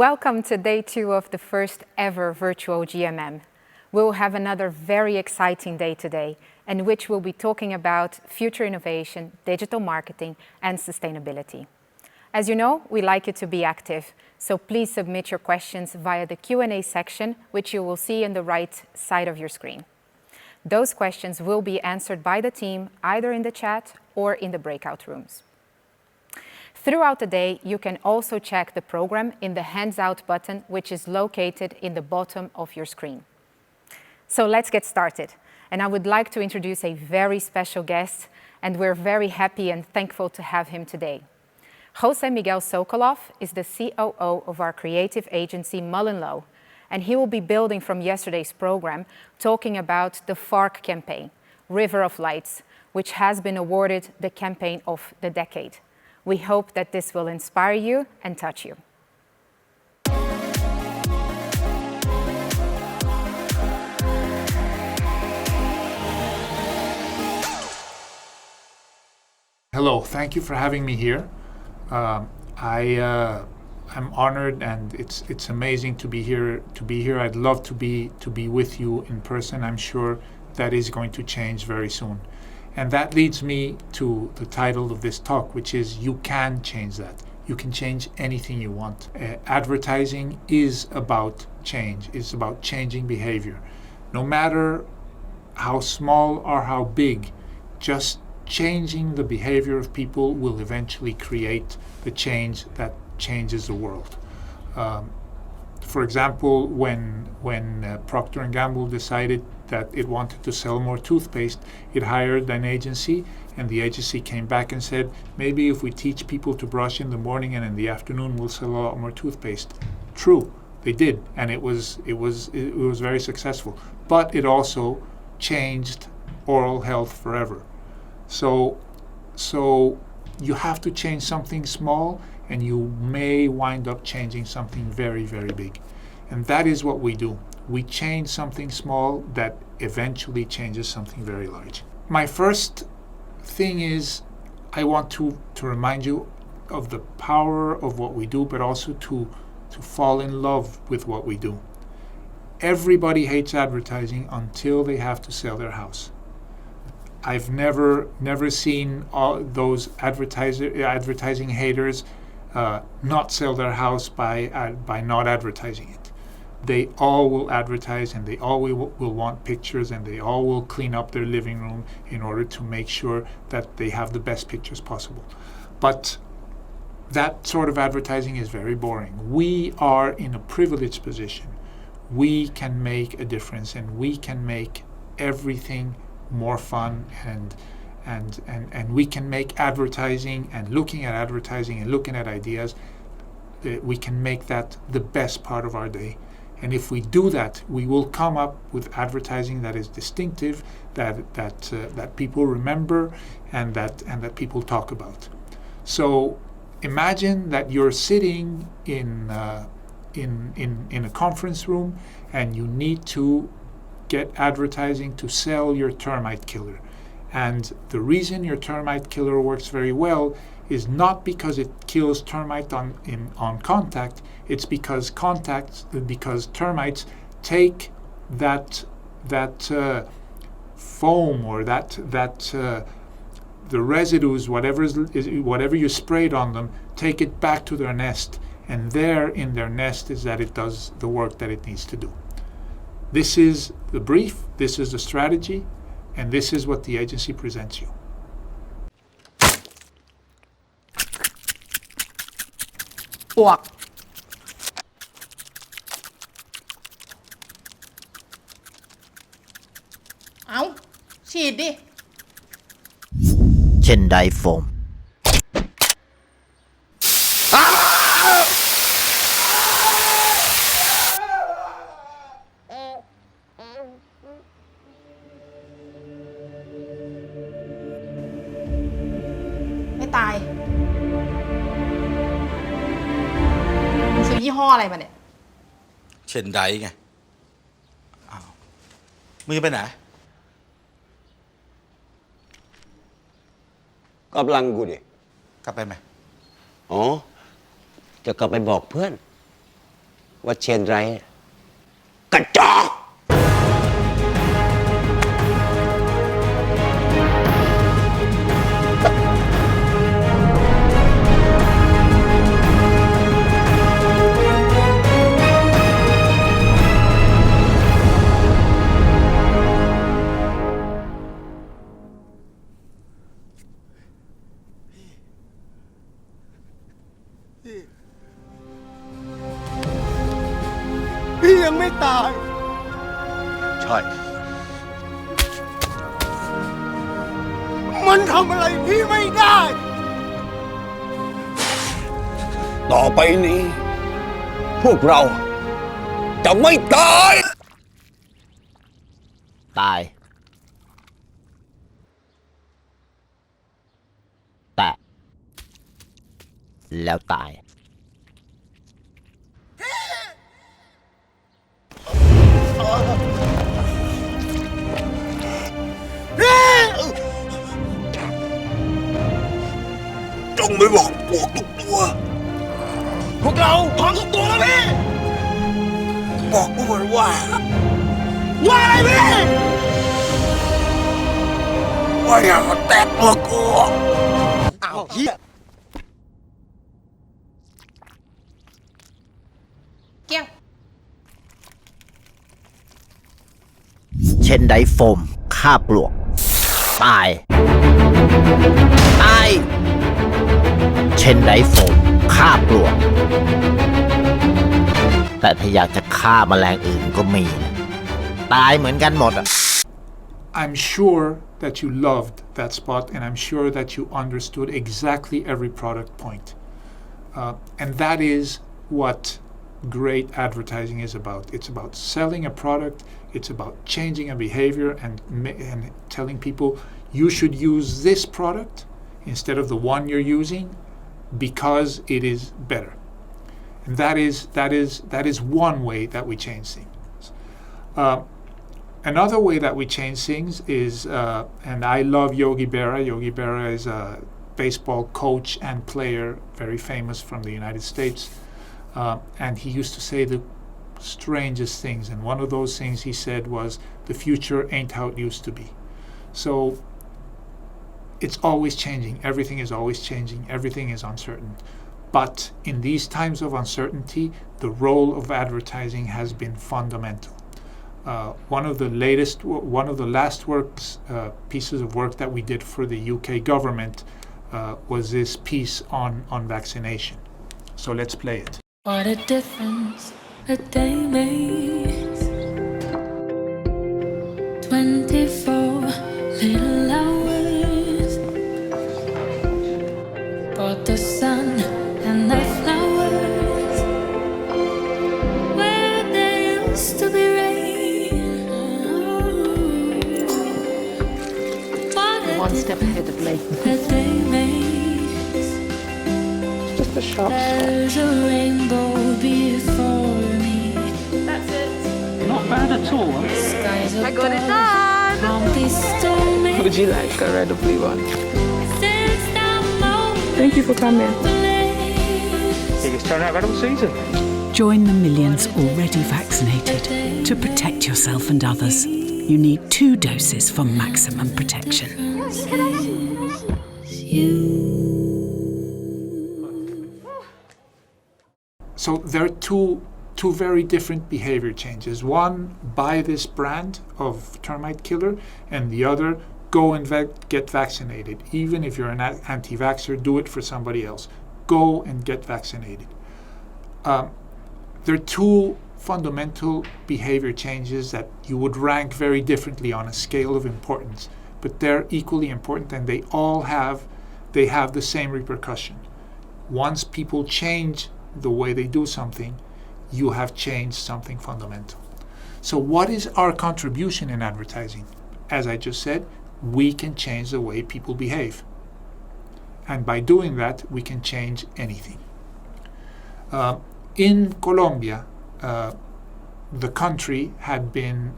Welcome to day 2 of the first ever virtual GMM. We'll have another very exciting day today, in which we'll be talking about future innovation, digital marketing, and sustainability. As you know, we like you to be active, so please submit your questions via the Q&A section, which you will see on the right side of your screen. Those questions will be answered by the team, either in the chat or in the breakout rooms. Throughout the day, you can also check the program in the Hands Out button, which is located in the bottom of your screen. So let's get started. And I would like to introduce a very special guest, and we're very happy and thankful to have him today. Jose Miguel Sokolov is the COO of our creative agency Mullenlow, and he will be building from yesterday's program, talking about the FARC campaign, River of Lights, which has been awarded the campaign of the decade. We hope that this will inspire you and touch you. Hello, thank you for having me here. I'm honored, and it's amazing to be here. I'd love to be with you in person. I'm sure that is going to change very soon. And that leads me to the title of this talk, which is You Can Change That. You can change anything you want. Advertising is about change. It's about changing behavior. No matter how small or how big, just changing the behavior of people will eventually create the change that changes the world. For example, when Procter & Gamble decided that it wanted to sell more toothpaste, it hired an agency, and the agency came back and said, maybe if we teach people to brush in the morning and in the afternoon, we'll sell a lot more toothpaste. True, they did, and it was very successful. But it also changed oral health forever. So you have to change something small, and you may wind up changing something very, very big. And that is what we do. We change something small that eventually changes something very large. My first thing is, I want to remind you of the power of what we do, but also to fall in love with what we do. Everybody hates advertising until they have to sell their house. I've never seen all those advertising haters not sell their house by not advertising it. They all will advertise, and they all will want pictures, and they all will clean up their living room in order to make sure that they have the best pictures possible. But that sort of advertising is very boring. We are in a privileged position. We can make a difference, and we can make everything more fun, and we can make advertising, and looking at advertising and looking at ideas, we can make that the best part of our day. And if we do that, we will come up with advertising that is distinctive, that people remember, and that people talk about. So imagine that you're sitting in a conference room, and you need to get advertising to sell your termite killer. And the reason your termite killer works very well is not because it kills termite on contact. It's because termites take that foam, or the residues, whatever you sprayed on them, take it back to their nest, and there in their nest is that it does the work that it needs to do. This is the brief, this is the strategy, and this is what the agency presents you. Chendai foam.ไม่ตายมึงซื้อยี่ห้ออะไรมาเนี่ย เช่นใดไงอ้าวมึงจะไปไหน กำลังกูดิ กลับไปไหม อ๋อ จะกลับไปบอกเพื่อน ว่าเชนไรกระจอก พี่ยังไม่ตาย ใช่ มันทำอะไรพี่ไม่ได้ ต่อไปนี้ พวกเราจะไม่ตาย ตาย แต่แล้วตาย จงไม่บอกพวกทุกตัว พวกเราพร้อมทุกตัวแล้วพี่ บอกพวกมันว่าอะไรพี่ ว่าอย่ามาแตะตัวกูอ้าวเฮีย เกี้ยง เช่นไดโฟมฆ่าปลวก ตาย ตาย เช่นไดโฟมฆ่าปลวก แต่ถ้าอยากจะฆ่าแมลงอื่นก็มีนะตายเหมือนกันหมดอ่ะ I'm sure that you loved that spot, and I'm sure that you understood exactly every product point. And that is what great advertising is about. It's about selling a product, it's about changing a behavior and telling people you should use this product instead of the one you're using because it is better. And that is one way that we change things. Another way that we change things is, and I love Yogi Berra. Yogi Berra is a baseball coach and player, very famous from the United States. And he used to say the strangest things. And one of those things he said was, the future ain't how it used to be. So it's always changing. Everything is always changing. Everything is uncertain. But in these times of uncertainty, the role of advertising has been fundamental. One of the last pieces of work that we did for the UK government was this piece on vaccination. So let's play it. What a difference a day makes. 24 little hours. Brought the sun and the flowers. Where there used to be rain. What a one step ahead of me. a day makes. Just a shop. There's a rainbow before me. That's it. Not bad at all. Skies I got it above done. won't be stormy. Would you like a red or blue one? Since the moment Thank you for coming. Biggest turnout of the season. Join the millions already vaccinated. To protect yourself and others, you need 2 doses for maximum protection. So there are two very different behavior changes. One, buy this brand of termite killer, and the other, go and get vaccinated. Even if you're an anti-vaxxer, do it for somebody else. Go and get vaccinated. There are 2 fundamental behavior changes that you would rank very differently on a scale of importance, but they're equally important, and they have the same repercussion. Once people change the way they do something, you have changed something fundamental. So what is our contribution in advertising? As I just said, we can change the way people behave. And by doing that, we can change anything. In Colombia, the country had been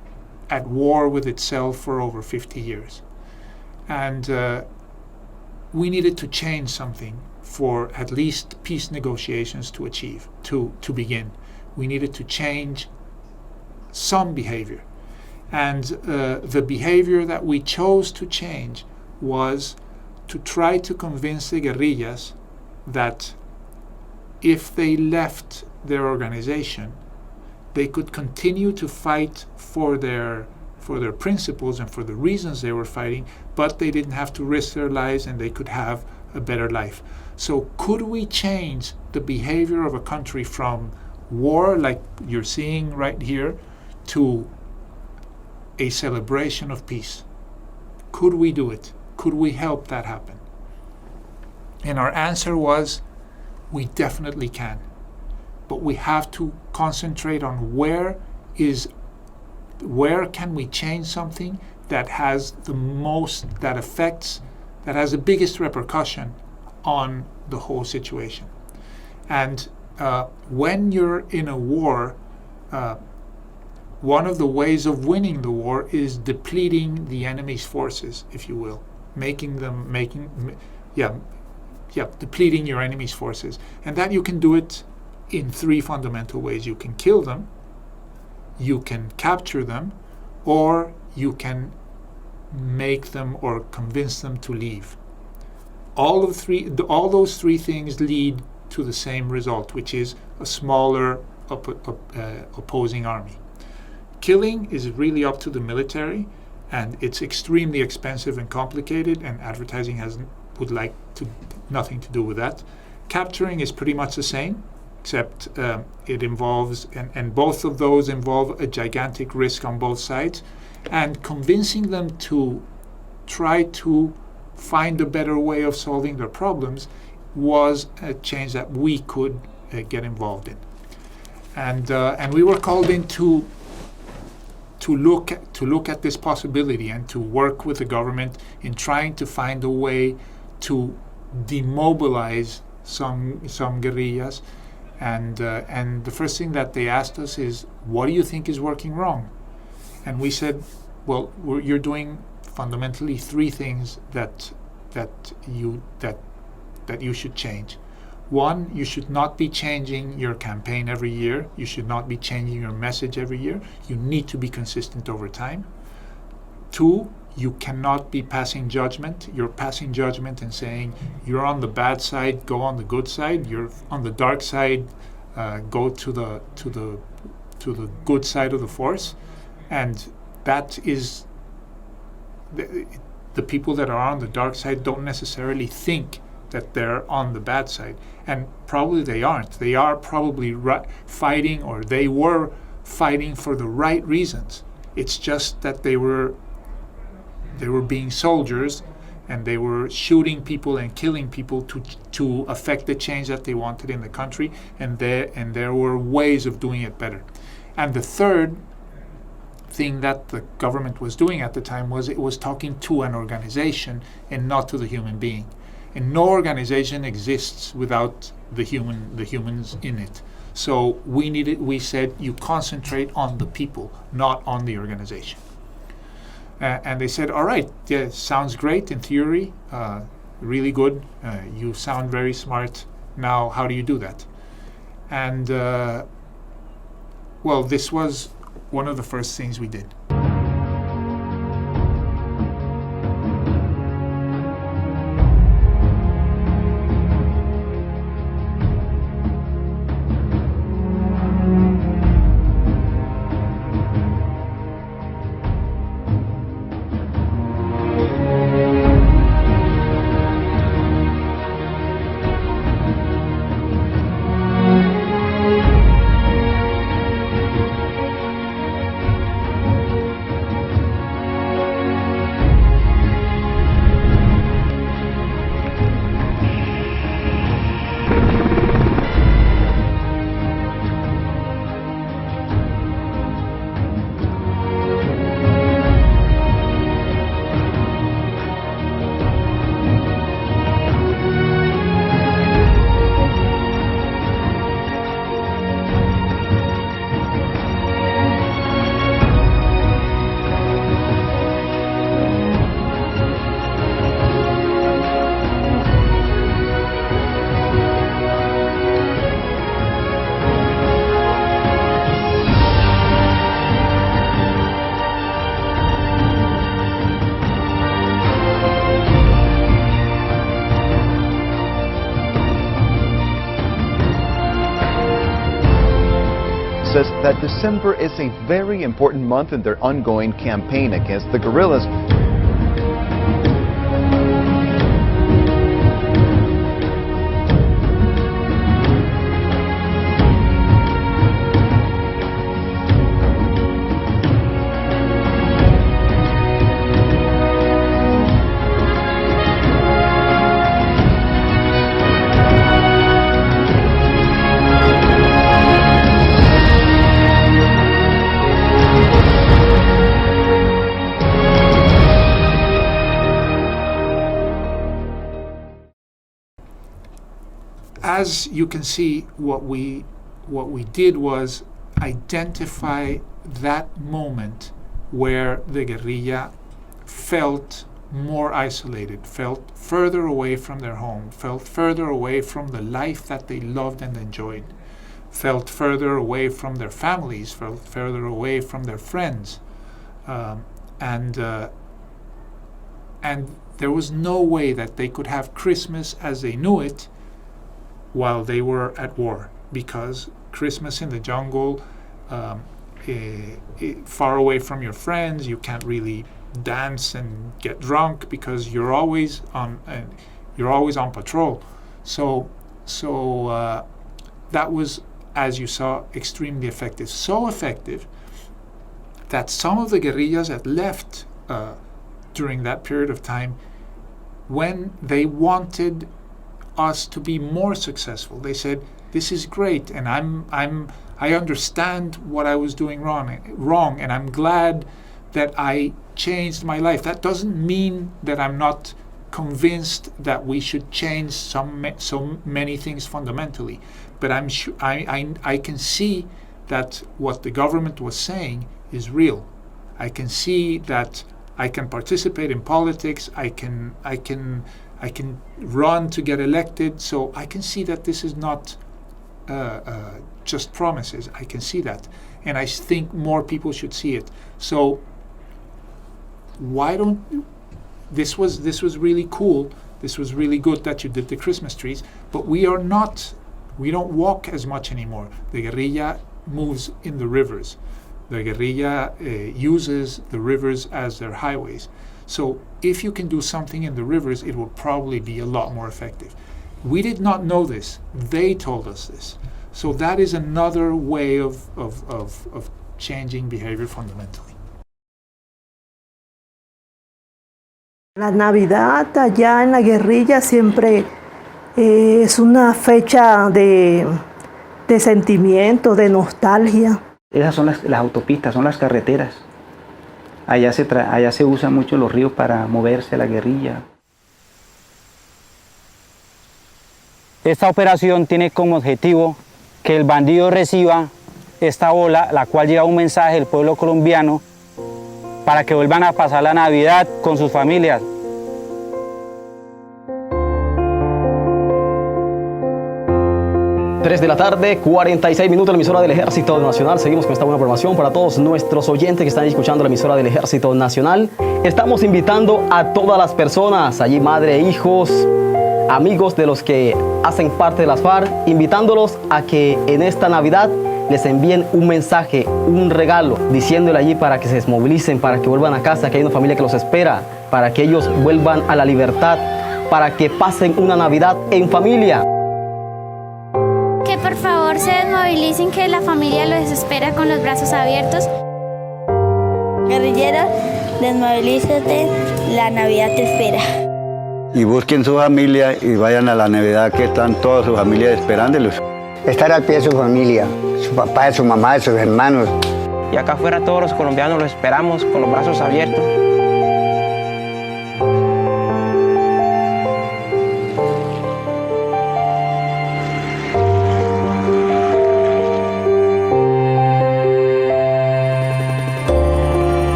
at war with itself for over 50 years. And we needed to change something for at least peace negotiations to begin. We needed to change some behavior. And the behavior that we chose to change was to try to convince the guerrillas that if they left their organization, they could continue to fight for their principles and for the reasons they were fighting, but they didn't have to risk their lives and they could have a better life. So could we change the behavior of a country from war, like you're seeing right here, to a celebration of peace? Could we do it? Could we help that happen? And our answer was, we definitely can. But we have to concentrate on where can we change something that has the most, that affects, that has the biggest repercussion on the whole situation. And when you're in a war, one of the ways of winning the war is depleting the enemy's forces, if you will, depleting your enemy's forces. And that you can do it in three fundamental ways. You can kill them, you can capture them, or you can make them or convince them to leave. All those three things lead to the same result, which is a smaller opposing army. Killing is really up to the military, and it's extremely expensive and complicated, and advertising would like nothing to do with that. Capturing is pretty much the same, except it involves, and both of those involve a gigantic risk on both sides, and convincing them to try to find a better way of solving their problems was a change that we could get involved in. And we were called in to look at this possibility and to work with the government in trying to find a way to demobilize some guerrillas. And the first thing that they asked us is, what do you think is working wrong? And we said, well, you're doing fundamentally three things that you should change. One, you should not be changing your campaign every year. You should not be changing your message every year. You need to be consistent over time. Two, you cannot be passing judgment. You're passing judgment and saying, you're on the bad side, go on the good side. You're on the dark side, go to the good side of the force. And that is, the people that are on the dark side don't necessarily think that they're on the bad side, and probably they aren't. They are probably fighting, or they were fighting for the right reasons. It's just that they were being soldiers, and they were shooting people and killing people to affect the change that they wanted in the country, and there were ways of doing it better. And the third thing that the government was doing at the time was it was talking to an organization and not to the human being. And no organization exists without the humans in it. So we said, you concentrate on the people, not on the organization. And they said, all right, yeah, sounds great in theory, really good. You sound very smart. Now, how do you do that? And well, this was one of the first things we did. that December is a very important month in their ongoing campaign against the guerrillas. As you can see, what we did was identify that moment where the guerrilla felt more isolated, felt further away from their home, felt further away from the life that they loved and enjoyed, felt further away from their families, felt further away from their friends, and there was no way that they could have Christmas as they knew it while they were at war, because Christmas in the jungle, far away from your friends, you can't really dance and get drunk because you're always on patrol. So that was, as you saw, extremely effective. So effective that some of the guerrillas had left during that period of time when they wanted us to be more successful. They said, "This is great, and I understand what I was doing wrong, and I'm glad that I changed my life. That doesn't mean that I'm not convinced that we should change so many things fundamentally, but I can see that what the government was saying is real. I can see that I can participate in politics. I can run to get elected. So I can see that this is not just promises. I can see that, and I think more people should see it. So why don't this was really cool. This was really good that you did the Christmas trees, but we don't walk as much anymore. The guerrilla moves in the rivers. The guerrilla uses the rivers as their highways. So if you can do something in the rivers, it will probably be a lot more effective. We did not know this. They told us this. So that is another way of changing behavior fundamentally. La Navidad allá en la guerrilla siempre es una fecha de sentimiento, de nostalgia. Esas son las autopistas, son las carreteras. Allá se usan mucho los ríos para moverse la guerrilla. Esta operación tiene como objetivo que el bandido reciba esta bola, la cual lleva un mensaje del pueblo colombiano para que vuelvan a pasar la Navidad con sus familias. Tres de la tarde, 46 minutos, la emisora del Ejército Nacional. Seguimos con esta buena programación para todos nuestros oyentes que están escuchando la emisora del Ejército Nacional. Estamos invitando a todas las personas, allí madre, hijos, amigos de los que hacen parte de las FARC, invitándolos a que en esta Navidad les envíen un mensaje, un regalo, diciéndole allí para que se desmovilicen, para que vuelvan a casa, que hay una familia que los espera, para que ellos vuelvan a la libertad, para que pasen una Navidad en familia. Que por favor se desmovilicen, que la familia los espera con los brazos abiertos. Guerrilleros, desmovilízate, la Navidad te espera. Y busquen su familia y vayan a la Navidad, que están toda su familia esperándolos. Estar al pie de su familia, su papá, de su mamá, de sus hermanos. Y acá afuera todos los colombianos los esperamos con los brazos abiertos.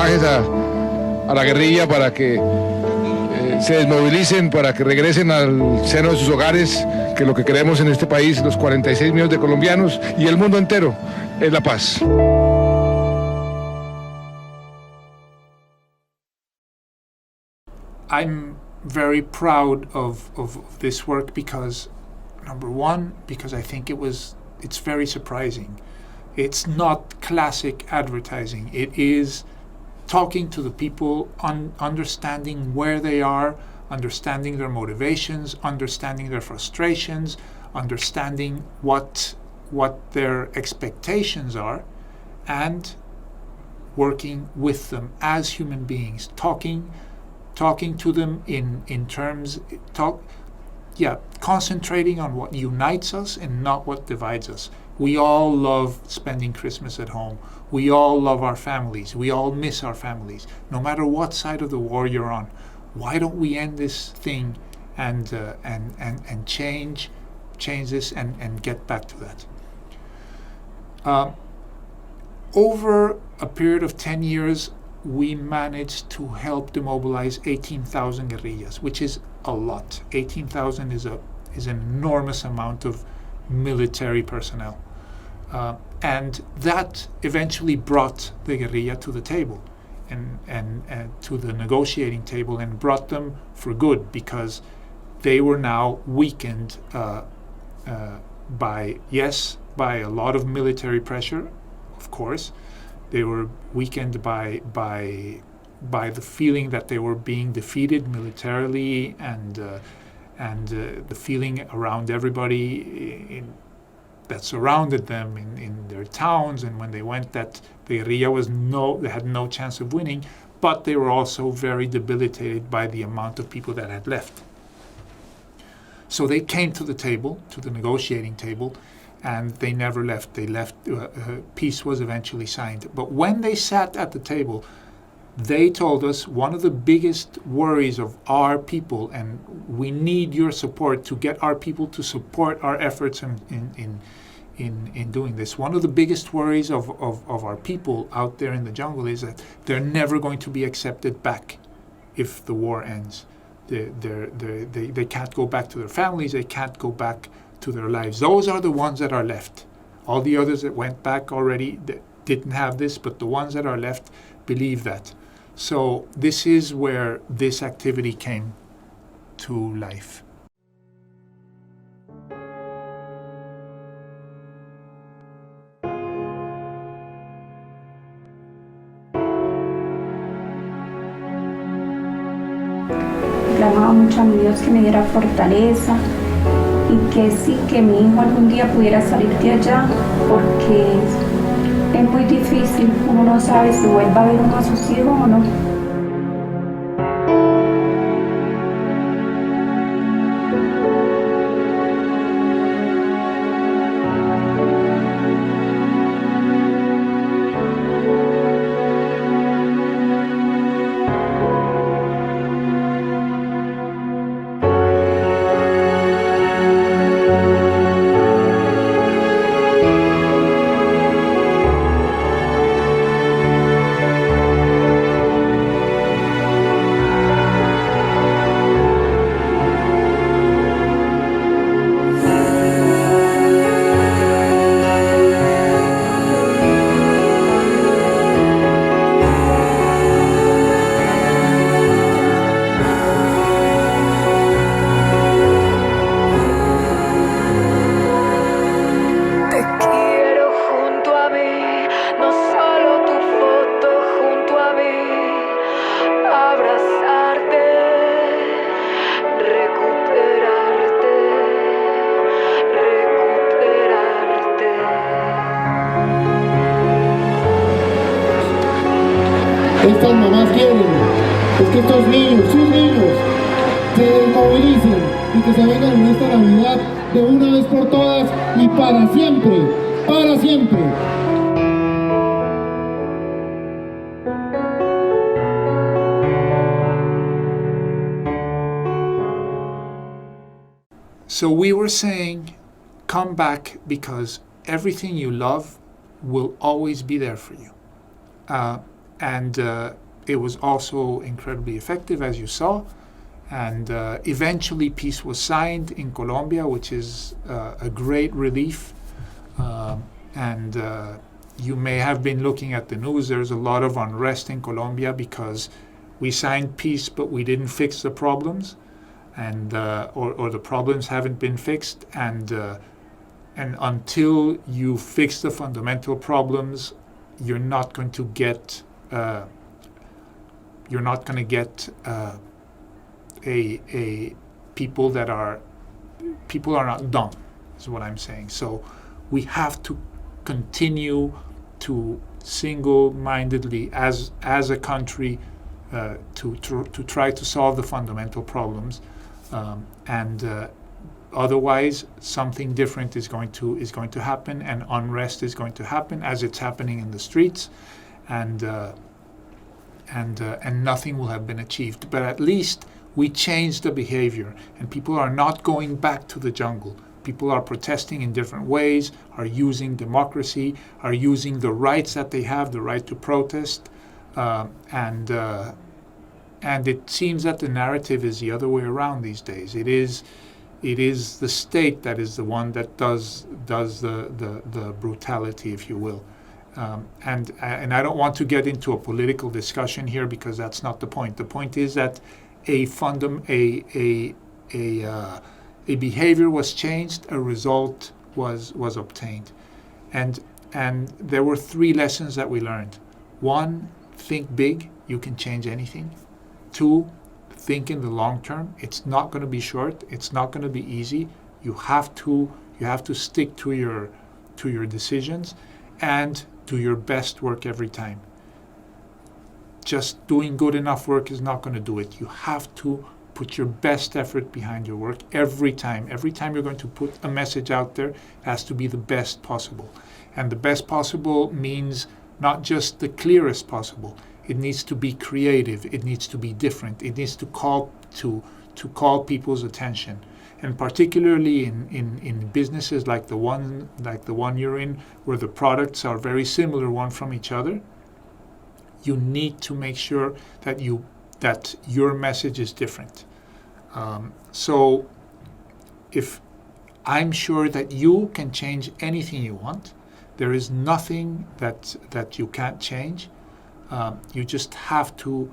mensajes a la guerrilla para que se desmovilicen, para que regresen al seno de sus hogares, que lo que queremos en este país, los 46 millones de colombianos y el mundo entero, es la paz. I'm very proud of this work because, number one, because I think it's very surprising. It's not classic advertising. It is talking to the people, understanding where they are, understanding their motivations, understanding their frustrations, understanding what their expectations are, and working with them as human beings, talking to them in terms, concentrating on what unites us and not what divides us. We all love spending Christmas at home. We all love our families. We all miss our families, no matter what side of the war you're on. Why don't we end this thing and change this and get back to that? Over a period of 10 years, we managed to help demobilize 18,000 guerrillas, which is a lot. 18,000 is an enormous amount of military personnel. And that eventually brought the guerrilla to the table and to the negotiating table, and brought them for good, because they were now weakened by a lot of military pressure, of course. They were weakened by the feeling that they were being defeated militarily, and the feeling around everybody that surrounded them in their towns, and when they went, that the guerrilla they had no chance of winning. But they were also very debilitated by the amount of people that had left. So they came to the table, to the negotiating table, and they never left. They left. Peace was eventually signed. But when they sat at the table, they told us one of the biggest worries of our people, and we need your support to get our people to support our efforts in doing this. One of the biggest worries of our people out there in the jungle is that they're never going to be accepted back if the war ends. They can't go back to their families. They can't go back to their lives. Those are the ones that are left. All the others that went back already didn't have this, but the ones that are left believe that. So this is where this activity came to life. Clamaba mucho a mi Dios que me diera fortaleza y que sí, que mi hijo algún día pudiera salir de allá, porque es muy difícil, uno no sabe si vuelva a ver uno a sus hijos o no. Estas mamás quieren es que estos niños, sus niños, se desmovilicen y que se vengan en esta Navidad de una vez por todas y para siempre, para siempre. So we were saying, come back, because everything you love will always be there for you. And it was also incredibly effective, as you saw. And eventually peace was signed in Colombia, which is a great relief. And you may have been looking at the news. There's a lot of unrest in Colombia because we signed peace, but we didn't fix the problems, and or the problems haven't been fixed. And until you fix the fundamental problems, you're not going to get a people are not dumb, is what I'm saying. So we have to continue to single-mindedly, as a country, to try to solve the fundamental problems, and otherwise something different is going to happen, and unrest is going to happen, as it's happening in the streets, and nothing will have been achieved. But at least we changed the behavior, and people are not going back to the jungle. People are protesting in different ways, are using democracy, are using the rights that they have, the right to protest, and it seems that the narrative is the other way around these days. It is the state that is the one that does the brutality, if you will. And I don't want to get into a political discussion here, because that's not the point. The point is that a behavior was changed, a result was obtained, and there were 3 lessons that we learned. 1, think big. You can change anything. 2, think in the long term. It's not going to be short. It's not going to be easy. You have to stick to your decisions, and do your best work every time. Just doing good enough work is not going to do it. You have to put your best effort behind your work every time. Every time you're going to put a message out there, it has to be the best possible. And the best possible means not just the clearest possible. It needs to be creative. It needs to be different. It needs to call people's attention. And particularly in businesses like the one you're in, where the products are very similar one from each other, you need to make sure that your message is different. So if I'm sure that you can change anything you want, there is nothing that you can't change. You just have to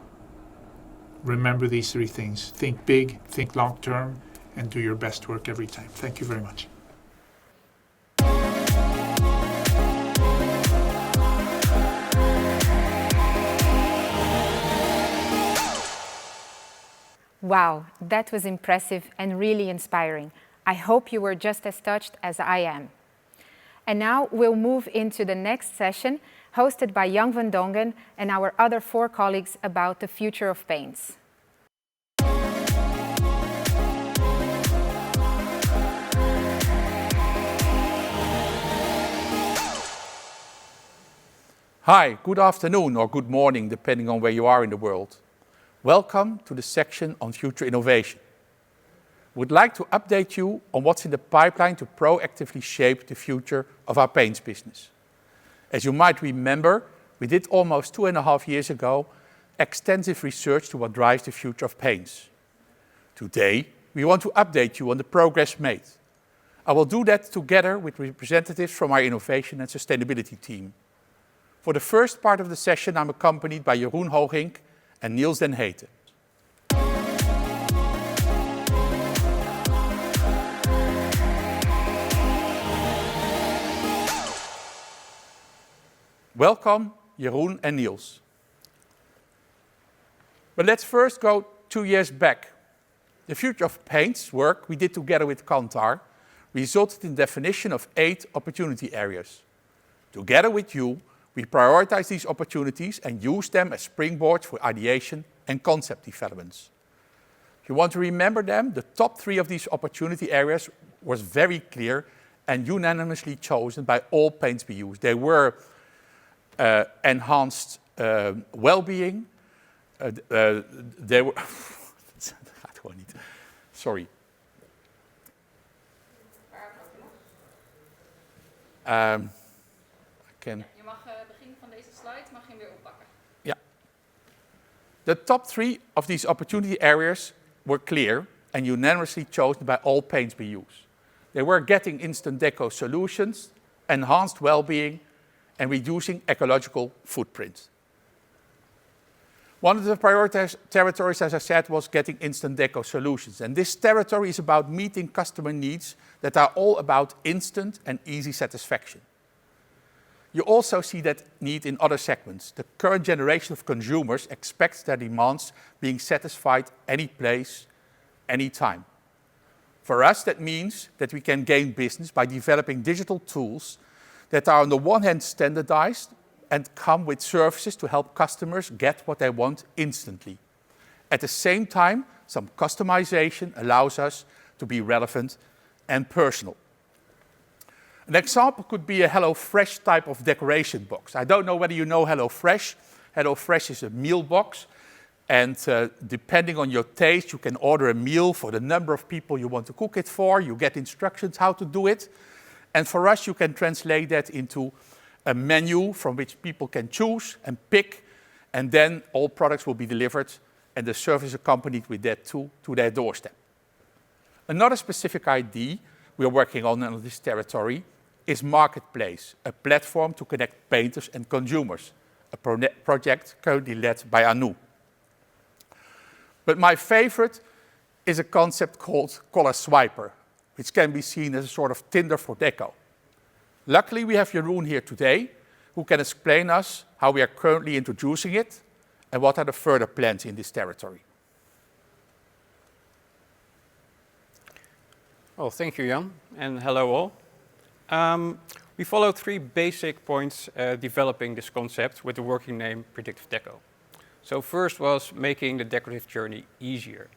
remember these 3 things. Think big, think long term, and do your best work every time. Thank you very much. Wow, that was impressive and really inspiring. I hope you were just as touched as I am. And now we'll move into the next session, hosted by Jan van Dongen and our other 4 colleagues, about the future of paints. Hi, good afternoon or good morning, depending on where you are in the world. Welcome to the section on future innovation. We'd like to update you on what's in the pipeline to proactively shape the future of our paints business. As you might remember, we did almost 2.5 years ago extensive research to what drives the future of paints. Today, we want to update you on the progress made. I will do that together with representatives from our innovation and sustainability team. For the first part of the session, I'm accompanied by Jeroen Hoogink and Niels den Hete. Welcome, Jeroen and Niels. But let's first go 2 years back. The future of paints work we did together with Kantar resulted in the definition of 8 opportunity areas. Together with you, we prioritize these opportunities and use them as springboards for ideation and concept developments. If you want to remember them, the top 3 of these opportunity areas was very clear and unanimously chosen by all paints we use. They were enhanced well-being, they were gaat gewoon niet. Sorry. Je mag begin van deze slide mag je hem weer oppakken. Ja. The top 3 of these opportunity areas were clear and unanimously chosen by all paints we use. They were getting instant deco solutions, enhanced well-being, and reducing ecological footprint. One of the prioritized territories, as I said, was getting instant deco solutions. And this territory is about meeting customer needs that are all about instant and easy satisfaction. You also see that need in other segments. The current generation of consumers expects their demands being satisfied any place, any time. For us, that means that we can gain business by developing digital tools that are on the one hand standardized and come with services to help customers get what they want instantly. At the same time, some customization allows us to be relevant and personal. An example could be a HelloFresh type of decoration box. I don't know whether you know HelloFresh. HelloFresh is a meal box, and depending on your taste, you can order a meal for the number of people you want to cook it for. You get instructions how to do it. And for us, you can translate that into a menu from which people can choose and pick, and then all products will be delivered and the service accompanied with that too to their doorstep. Another specific idea we are working on in this territory is Marketplace, a platform to connect painters and consumers, a project currently led by Anu. But my favorite is a concept called Color Swiper, which can be seen as a sort of Tinder for deco. Luckily, we have Jeroen here today, who can explain us how we are currently introducing it and what are the further plans in this territory. Well, thank you, Jan, and hello all. We follow 3 basic points developing this concept with the working name Predictive Deco. So first was making the decorative journey easier.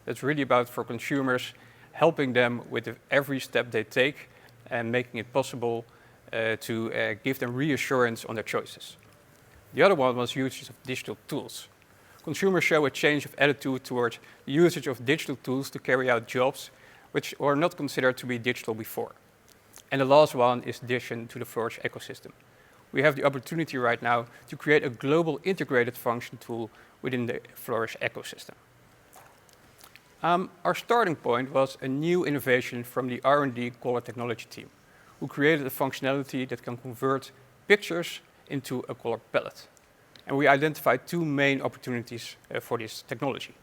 That's really about, for consumers, helping them with every step they take and making it possible to give them reassurance on their choices. The other one was usage of digital tools. Consumers show a change of attitude towards the usage of digital tools to carry out jobs which were not considered to be digital before. And the last one is addition to the Flourish ecosystem. We have the opportunity right now to create a global integrated function tool within the Flourish ecosystem. Our starting point was a new innovation from the R&D color technology team, who created a functionality that can convert pictures into a color palette. And we identified 2 main opportunities for this technology.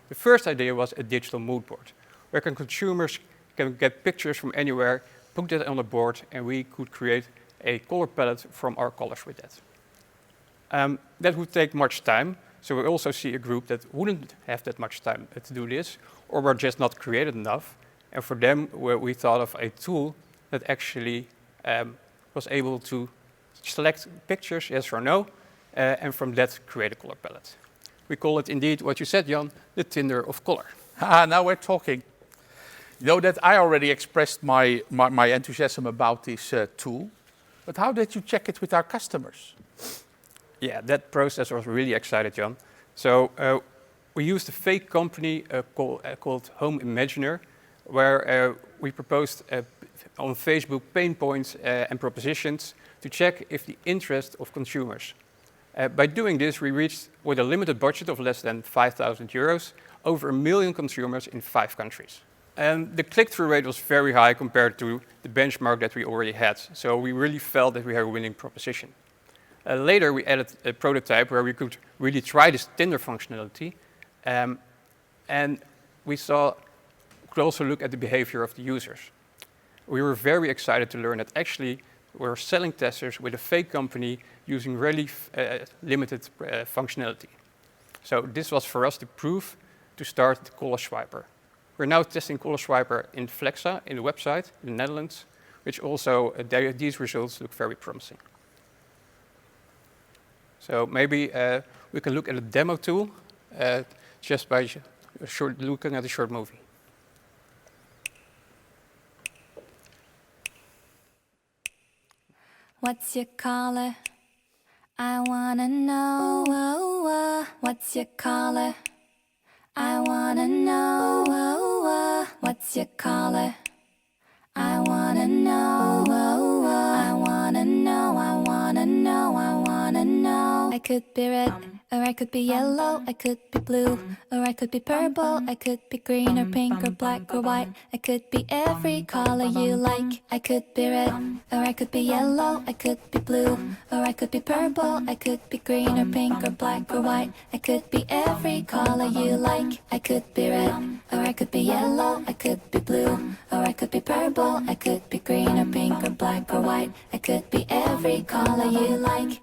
The first idea was a digital mood board, where consumers can get pictures from anywhere, put that on the board, and we could create a color palette from our colors with that. That would take much time, so we also see a group that wouldn't have that much time to do this, or were just not creative enough. And for them, we thought of a tool that actually was able to select pictures, yes or no, and from that create a color palette. We call it indeed, what you said, Jan, the Tinder of color. Now we're talking. You know that I already expressed my enthusiasm about this tool, but how did you check it with our customers? Yeah, that process was really exciting, Jan. So we used a fake company called Home Imaginer, where we proposed on Facebook pain points and propositions to check if the interest of consumers. By doing this, we reached, with a limited budget of less than 5,000 euros, over 1 million consumers in 5 countries. And the click-through rate was very high compared to the benchmark that we already had. So we really felt that we had a winning proposition. Later, we added a prototype where we could really try this Tinder functionality. And we could also look at the behavior of the users. We were very excited to learn that actually we're selling testers with a fake company using really limited functionality. So this was for us the proof to start the Color Swiper. We're now testing Color Swiper in Flexa, in the website, in the Netherlands, which also, these results look very promising. So maybe we can look at a demo tool just by looking at a short movie. What's your color? I wanna know. What's your color? I wanna know. What's your color? I wanna know. I wanna know. I wanna know. I wanna know. I could be red, or I could be yellow, I could be blue, or I could be purple, I could be green or pink or black or white. I could be every color you like. I could be red, or I could be yellow, I could be blue, or I could be purple, I could be green or pink or black or white. I could be every color you like. I could be red, or I could be yellow, I could be blue, or I could be purple, I could be green or pink or black or white. I could be every color you like.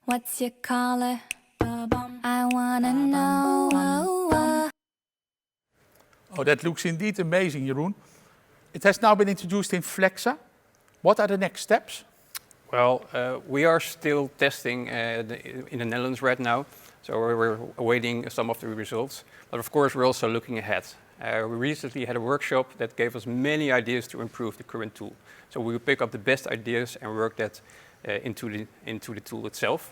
What's your color? I wanna know. Oh, that looks indeed amazing, Jeroen. It has now been introduced in Flexa. What are the next steps? Well, we are still testing in the Netherlands right now, so we're awaiting some of the results. But of course, we're also looking ahead. We recently had a workshop that gave us many ideas to improve the current tool. So we will pick up the best ideas and work that into the tool itself.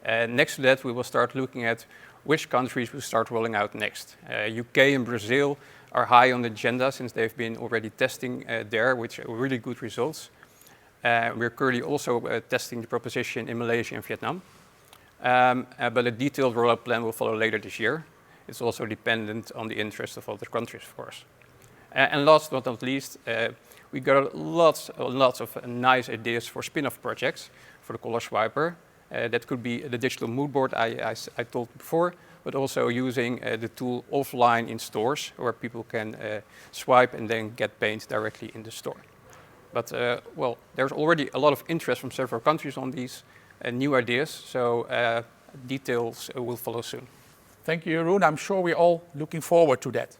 Next to that, we will start looking at which countries will start rolling out next. UK and Brazil are high on the agenda since they've been already testing there with really good results. We're currently also testing the proposition in Malaysia and Vietnam. But a detailed rollout plan will follow later this year. It's also dependent on the interest of other countries, of course. And last but not least, we got lots of nice ideas for spin-off projects for the color swiper. That could be the digital mood board I told before, but also using the tool offline in stores where people can swipe and then get paint directly in the store. But well, there's already a lot of interest from several countries on these new ideas, so details will follow soon. Thank you, Jeroen. I'm sure we're all looking forward to that.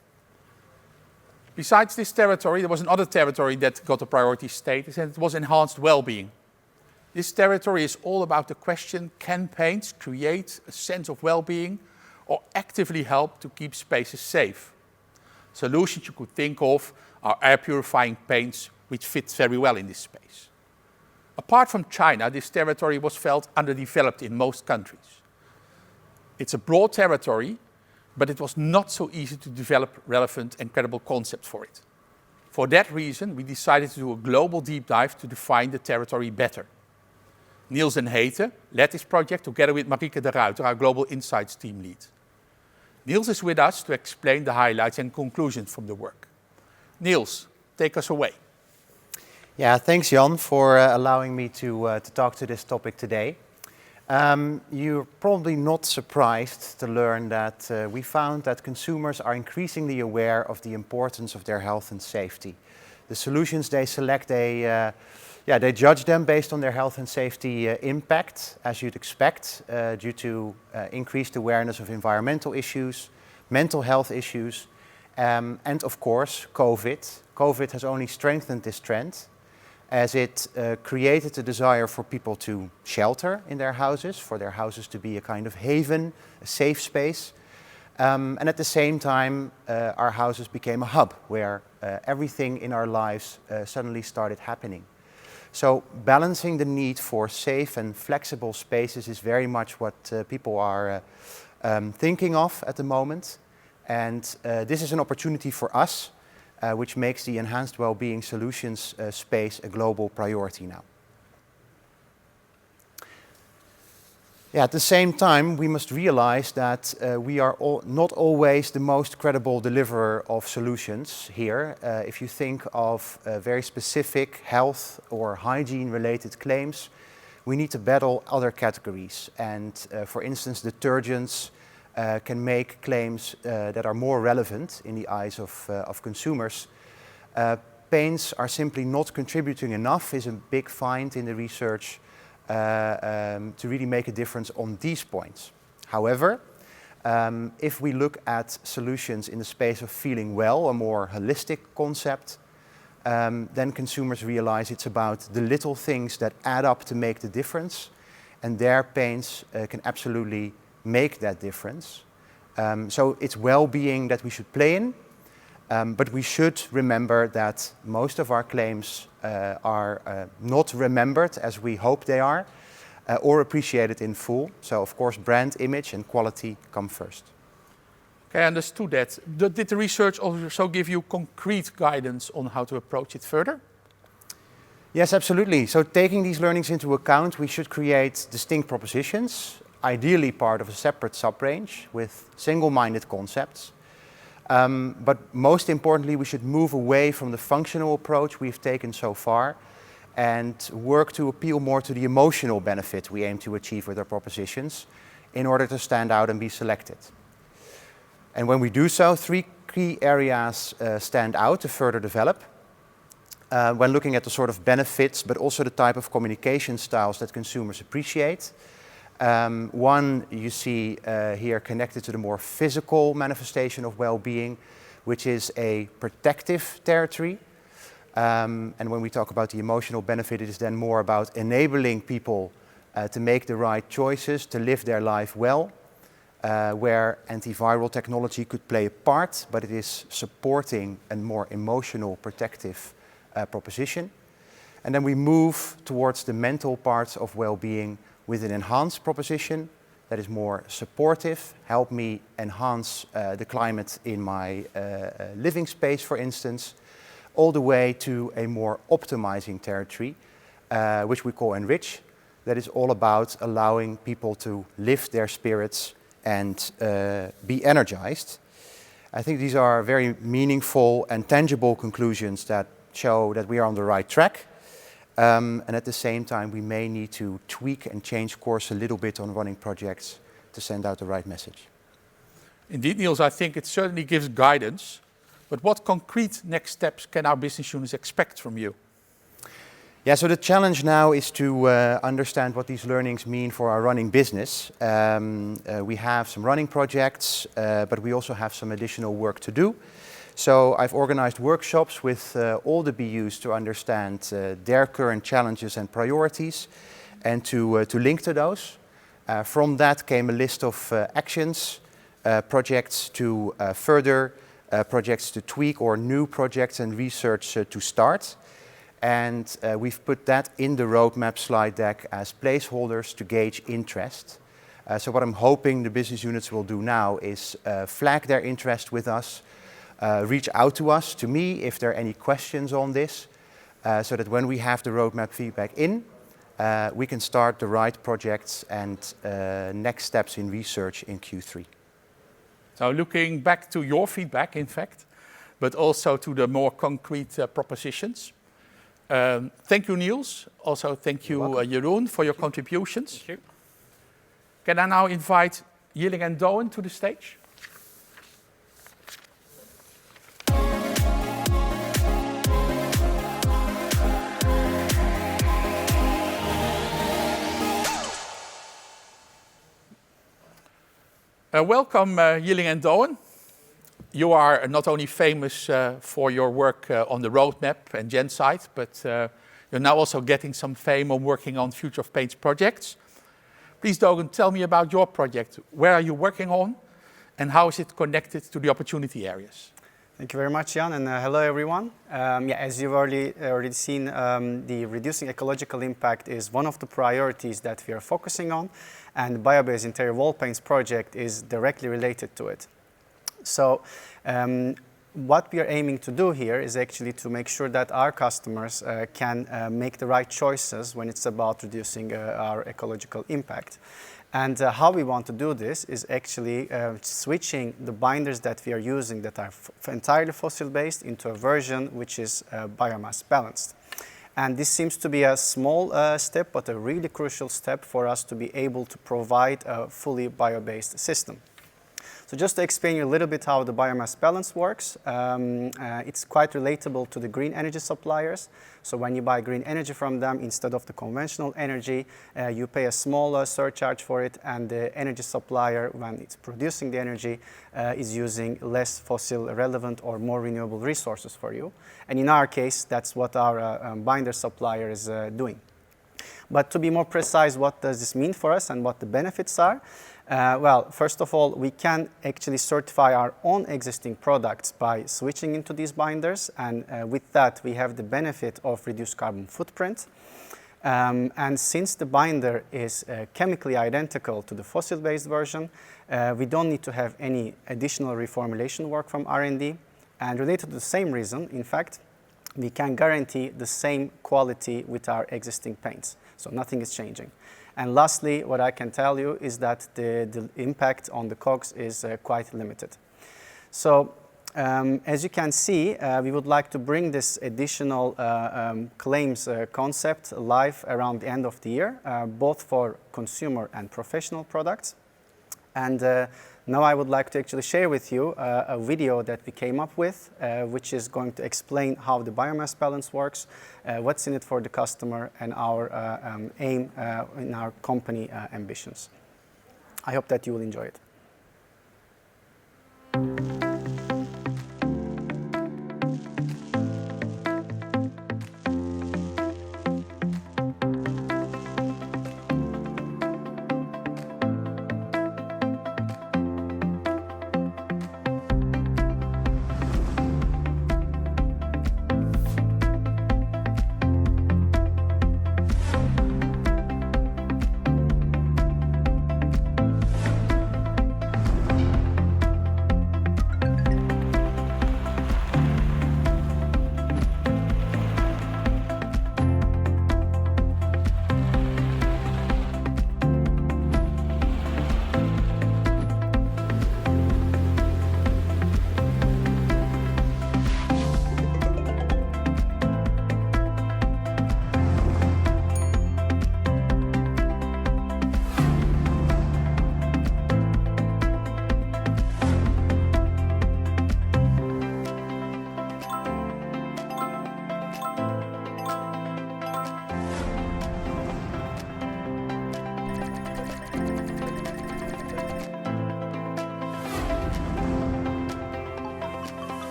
Besides this territory, there was another territory that got a priority status, and it was enhanced well-being. This territory is all about the question, can paints create a sense of well-being or actively help to keep spaces safe? Solutions you could think of are air purifying paints, which fit very well in this space. Apart from China, this territory was felt underdeveloped in most countries. It's a broad territory, but it was not so easy to develop relevant and credible concepts for it. For that reason, we decided to do a global deep dive to define the territory better. Niels en Hete led this project together with Marieke de Ruiter, our Global Insights team lead. Niels is with us to explain the highlights and conclusions from the work. Niels, take us away. Yeah, thanks Jan for allowing me to talk to this topic today. You're probably not surprised to learn that we found that consumers are increasingly aware of the importance of their health and safety. The solutions they select, they judge them based on their health and safety impact, as you'd expect, due to increased awareness of environmental issues, mental health issues, and of course, COVID. COVID has only strengthened this trend, as it created a desire for people to shelter in their houses, for their houses to be a kind of haven, a safe space. And at the same time, our houses became a hub where everything in our lives suddenly started happening. So balancing the need for safe and flexible spaces is very much what people are thinking of at the moment. And this is an opportunity for us, which makes the enhanced well-being solutions space a global priority now. Yeah, at the same time, we must realize that we are not always the most credible deliverer of solutions here. If you think of very specific health or hygiene-related claims, we need to battle other categories. And for instance, detergents can make claims that are more relevant in the eyes of consumers. Paints are simply not contributing enough, is a big find in the research, to really make a difference on these points. However, if we look at solutions in the space of feeling well, a more holistic concept, then consumers realize it's about the little things that add up to make the difference, and their paints can absolutely make that difference. So it's well-being that we should play in, but we should remember that most of our claims are not remembered as we hope they are, or appreciated in full. So of course brand image and quality come first. Okay, I understood that. Did the research also give you concrete guidance on how to approach it further? Yes, absolutely. So taking these learnings into account, we should create distinct propositions, ideally part of a separate sub-range with single-minded concepts. But most importantly, we should move away from the functional approach we've taken so far and work to appeal more to the emotional benefit we aim to achieve with our propositions in order to stand out and be selected. And when we do so, three key areas stand out to further develop. When looking at the sort of benefits, but also the type of communication styles that consumers appreciate. One you see here connected to the more physical manifestation of well-being, which is a protective territory. And when we talk about the emotional benefit, it is then more about enabling people to make the right choices, to live their life well, where antiviral technology could play a part, but it is supporting a more emotional, protective proposition. And then we move towards the mental parts of well-being with an enhanced proposition that is more supportive, help me enhance the climate in my living space, for instance, all the way to a more optimizing territory, which we call enrich, that is all about allowing people to lift their spirits and be energized. I think these are very meaningful and tangible conclusions that show that we are on the right track. And at the same time, we may need to tweak and change course a little bit on running projects to send out the right message. Indeed, Niels, I think it certainly gives guidance. But what concrete next steps can our business units expect from you? Yeah, so the challenge now is to understand what these learnings mean for our running business. We have some running projects, but we also have some additional work to do. So I've organized workshops with all the BUs to understand their current challenges and priorities and to link to those. From that came a list of actions, projects to further, projects to tweak, or new projects and research to start. And we've put that in the roadmap slide deck as placeholders to gauge interest. So what I'm hoping the business units will do now is flag their interest with us, reach out to us, to me, if there are any questions on this, so that when we have the roadmap feedback in, we can start the right projects and next steps in research in Q3. So looking back to your feedback, in fact, but also to the more concrete propositions. Thank you, Niels. Also, thank you, Jeroen, for your contributions. Thank you. Can I now invite Yilling and Doan to the stage? Welcome, Yilling and Doan. You are not only famous for your work on the roadmap and GenSite, but you're now also getting some fame on working on Future of Paints projects. Please, Doan, tell me about your project. Where are you working on, and how is it connected to the opportunity areas? Thank you very much, Jan, and hello, everyone. As you've already seen, the reducing ecological impact is one of the priorities that we are focusing on, and the bio-based interior wall paints project is directly related to it. So what we are aiming to do here is actually to make sure that our customers can make the right choices when it's about reducing our ecological impact. And how we want to do this is actually switching the binders that we are using that are entirely fossil-based into a version which is biomass balanced. And this seems to be a small step, but a really crucial step for us to be able to provide a fully bio-based system. So just to explain you a little bit how the biomass balance works, it's quite relatable to the green energy suppliers. So when you buy green energy from them, instead of the conventional energy, you pay a small surcharge for it, and the energy supplier, when it's producing the energy, is using less fossil relevant or more renewable resources for you. And in our case, that's what our binder supplier is doing. But to be more precise, what does this mean for us and what the benefits are? Well, first of all, we can actually certify our own existing products by switching into these binders, and with that we have the benefit of reduced carbon footprint. And since the binder is chemically identical to the fossil-based version, we don't need to have any additional reformulation work from R&D. And related to the same reason, in fact, we can guarantee the same quality with our existing paints. So nothing is changing. And lastly, what I can tell you is that the impact on the COGS is quite limited. So as you can see, we would like to bring this additional claims concept live around the end of the year, both for consumer and professional products. And now I would like to actually share with you a video that we came up with, which is going to explain how the biomass balance works, what's in it for the customer, and our aim in our company ambitions. I hope that you will enjoy it.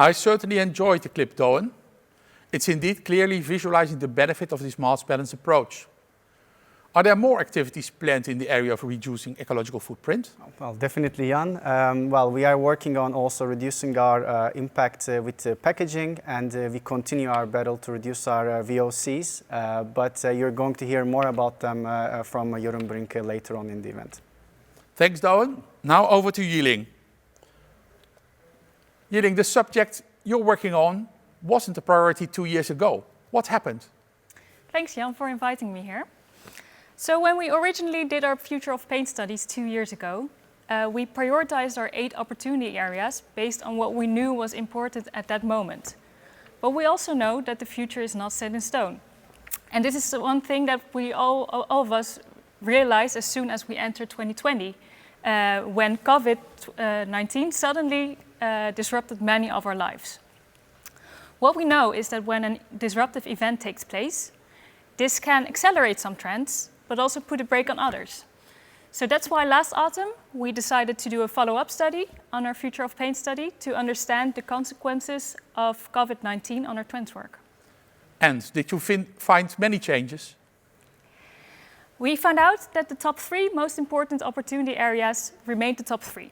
I certainly enjoyed the clip, Doan. It's indeed clearly visualizing the benefit of this mass balance approach. Are there more activities planned in the area of reducing ecological footprint? Well, definitely, Jan. Well, we are working on also reducing our impact with packaging, and we continue our battle to reduce our VOCs. But you're going to hear more about them from Jeroen Brink later on in the event. Thanks, Doan. Now over to Yiling. Yiling, the subject you're working on wasn't a priority 2 years ago. What happened? Thanks, Jan, for inviting me here. So when we originally did our Future of Paint studies 2 years ago, we prioritized our 8 opportunity areas based on what we knew was important at that moment. But we also know that the future is not set in stone. And this is the one thing that we all of us realized as soon as we entered 2020, when COVID-19 suddenly disrupted many of our lives. What we know is that when a disruptive event takes place, this can accelerate some trends, but also put a brake on others. So that's why last autumn we decided to do a follow-up study on our Future of Paint study to understand the consequences of COVID-19 on our trends work. And did you find many changes? We found out that the top 3 most important opportunity areas remained the top 3.